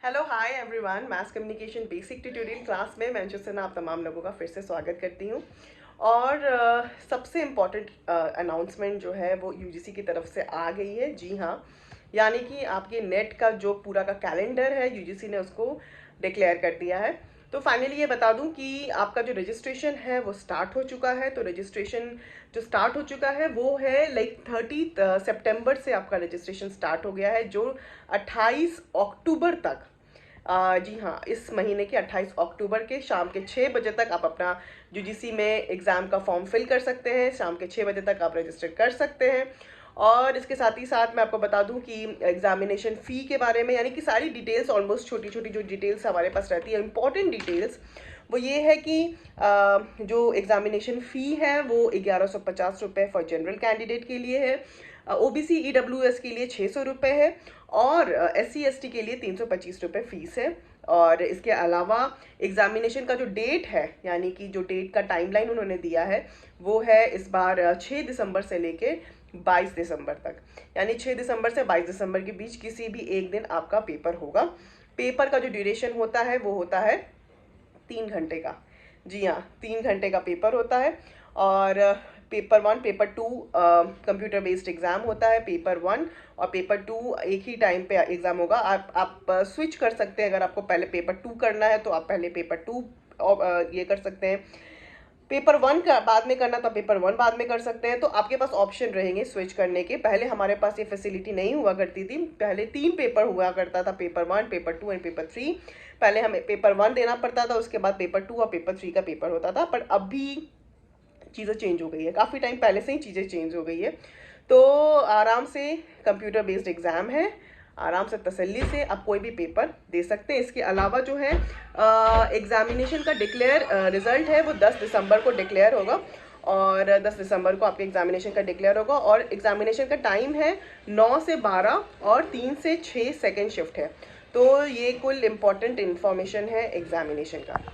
Hello hi everyone, mass communication basic tutorial class में मैं अंशुसना आप तमाम लोगों का फिर से स्वागत करती हूँ। और सबसे इम्पॉर्टेंट अनाउंसमेंट जो है वो यूजीसी की तरफ से आ गई है। जी हाँ, यानी कि आपके नेट का जो पूरा का कैलेंडर है यूजीसी ने उसको डिक्लेयर कर दिया है। तो फाइनली ये बता दूं कि आपका जो रजिस्ट्रेशन है वो स्टार्ट हो चुका है। तो रजिस्ट्रेशन जो स्टार्ट हो चुका है वो है लाइक 30 सितंबर से आपका रजिस्ट्रेशन स्टार्ट हो गया है, जो 28 अक्टूबर तक जी हाँ, इस महीने के 28 अक्टूबर के शाम के 6 बजे तक आप अपना यूजीसी में एग्ज़ाम का फॉर्म फिल कर सकते हैं। शाम के 6 बजे तक आप रजिस्टर कर सकते हैं। और इसके साथ ही साथ मैं आपको बता दूं कि एग्जामिनेशन फ़ी के बारे में, यानी कि सारी डिटेल्स, ऑलमोस्ट छोटी छोटी जो डिटेल्स हमारे पास रहती है, इंपॉर्टेंट डिटेल्स, वो ये है कि जो एग्जामिनेशन फ़ी है वो 1150 रुपये फॉर जनरल कैंडिडेट के लिए है, ओबीसी ईडब्ल्यूएस के लिए 600 रुपये है, और एससी एसटी के लिए 325 रुपये फीस है। और इसके अलावा एग्जामिनेशन का जो डेट है, यानी कि जो डेट का टाइमलाइन उन्होंने दिया है, वो है इस बार 6 दिसंबर से लेके 22 दिसंबर तक। यानी 6 दिसंबर से 22 दिसंबर के बीच किसी भी एक दिन आपका पेपर होगा। पेपर का जो ड्यूरेशन होता है वो होता है 3 घंटे का। जी हाँ, 3 घंटे का पेपर होता है। और paper 1, paper 2 computer based exam होता है। पेपर 1 और पेपर 2 एक ही टाइम पे एग्ज़ाम होगा। आप स्विच कर सकते हैं। अगर आपको पहले पेपर 2 करना है तो आप पहले पेपर 2 ये कर सकते हैं। पेपर 1 का बाद में करना तो पेपर 1 बाद में कर सकते हैं। तो आपके पास ऑप्शन रहेंगे स्विच करने के। पहले हमारे पास ये फैसिलिटी नहीं हुआ करती थी। पहले 3 पेपर हुआ करता था, पेपर 1, पेपर 2 एंड पेपर 3। पहले हमें पेपर 1 देना पड़ता था, उसके बाद पेपर 2 और पेपर 3 का पेपर होता था। पर अभी चीज़ें चेंज हो गई है, काफ़ी टाइम पहले से ही चीज़ें चेंज हो गई है। तो आराम से कंप्यूटर बेस्ड एग्ज़ाम है, आराम से तसल्ली से आप कोई भी पेपर दे सकते हैं। इसके अलावा जो है एग्जामिनेशन का डिक्लेयर रिजल्ट है वो 10 दिसंबर को डिक्लेयर होगा। और 10 दिसंबर को आपके एग्जामिनेशन का डिक्लेयर होगा। और एग्जामिनेशन का टाइम है 9 से 12 और 3 से 6 सेकेंड शिफ्ट है। तो ये कुल इम्पॉर्टेंट इन्फॉर्मेशन है एग्जामिनेशन का।